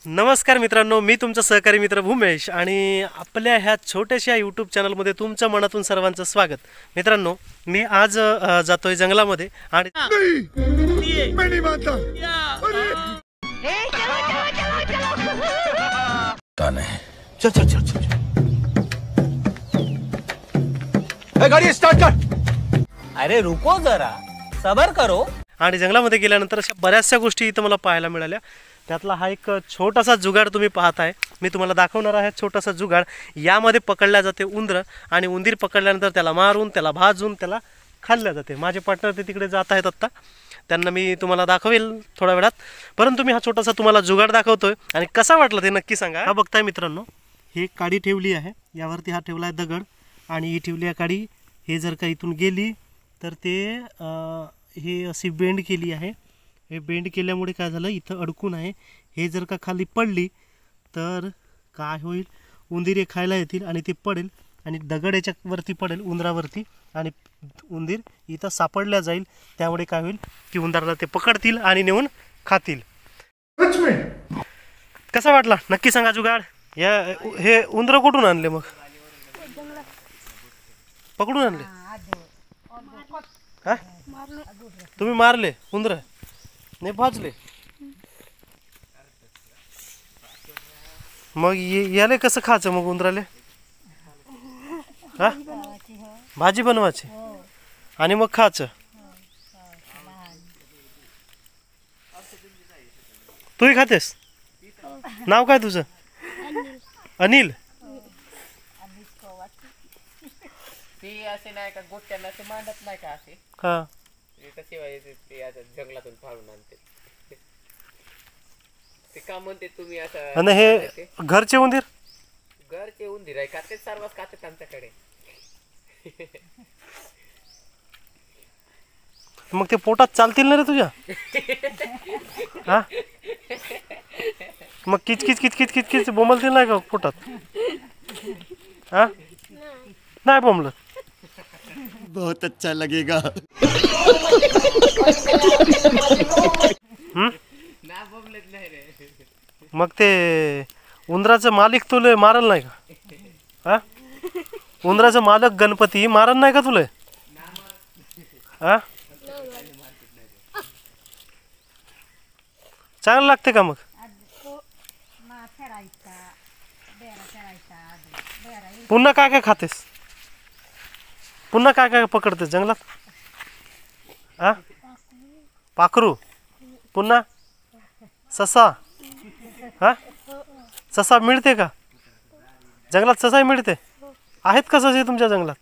नमस्कार मित्रांनो, मी तुमचा सहकारी मित्र भूमेश आणि आपल्या ह्या छोट्याशा यूट्यूब चॅनलमध्ये तुमच्या मनातून सर्वांचं स्वागत. मित्रांनो, मी आज जातोय जंगलामध्ये आणि चल चल चल चल गाड़ी स्टार्ट कर. अरे रुको जरा, सबर करो. आणि जंगलामध्ये गेल्यानंतर अशा बऱ्याचशा गोष्टी इथं मला पाहायला मिळाल्या. त्यातला हा एक छोटासा जुगाड तुम्ही पाहताय. मी तुम्हाला दाखवणार आहे छोटासा जुगाड. यामध्ये पकडल्या जाते उंदरं आणि उंदीर पकडल्यानंतर त्याला मारून, त्याला भाजून, त्याला खाल्ल्या जाते. माझे पार्टनर ते तिकडे जात आहेत आत्ता, त्यांना मी तुम्हाला दाखवेल थोड्या वेळात. परंतु मी हा छोटासा तुम्हाला जुगाड दाखवतोय आणि कसा वाटला ते नक्की सांगा. हा बघताय मित्रांनो, ही काडी ठेवली आहे, यावरती हा ठेवला आहे दगड आणि ही ठेवली आहे काडी. हे जर का इथून गेली तर ते हे अशी बेंड केली आहे. हे बेंड केल्यामुळे काय झालं, इथं अडकून आहे. हे जर का खाली पडली तर काय होईल, उंदीर हे खायला येतील आणि ते पडेल आणि दगड याच्यावरती पडेल उंदरावरती आणि उंदीर इथं सापडल्या जाईल. त्यामुळे काय होईल की उंदराला ते पकडतील आणि नेऊन खातील. कसा वाटला नक्की सांगा जुगाड. हे उंदरं कुठून आणले मग, पकडून आणले? हा, तुम्ही मारले उंदरं नाही भाजले? मग याले कसं खायचं मग उंदराले? हा, भाजी बनवायची आणि मग खायचं. तूही खातेस? नाव काय तुझं? अनिल. ते असे नाही का गोट्यांना असे मांडत नाही का असे? हा, ते जंगलातून फाळून आणते ते का म्हणते तुम्ही असं? आणि हे घरचे उंदीर? घरचे उंदीर आहे का ते सर्वच खातात आमच्याकडे. मग ते पोटात चालतील ना रे तुझ्या? हा, मग किचकिच किचकिच किचकिच बोंबलतील नाही का पोटात? हा, नाही बोंबलं. बहुत अच्छा लगेगा. मग ते उंदराचं मालिक तुले मारल नाही का? हा, उंदराचं मालक गणपती मारल नाही का तुले? हा, चांगलं लागते का मग? पुन्हा काय काय खातेस? पुन्हा काय काय पकडतेस जंगलात? हा, पाखरू, पुन्हा ससा. हा, ससा मिळते का जंगलात? ससाही मिळते? आहेत का ससे तुमच्या जंगलात?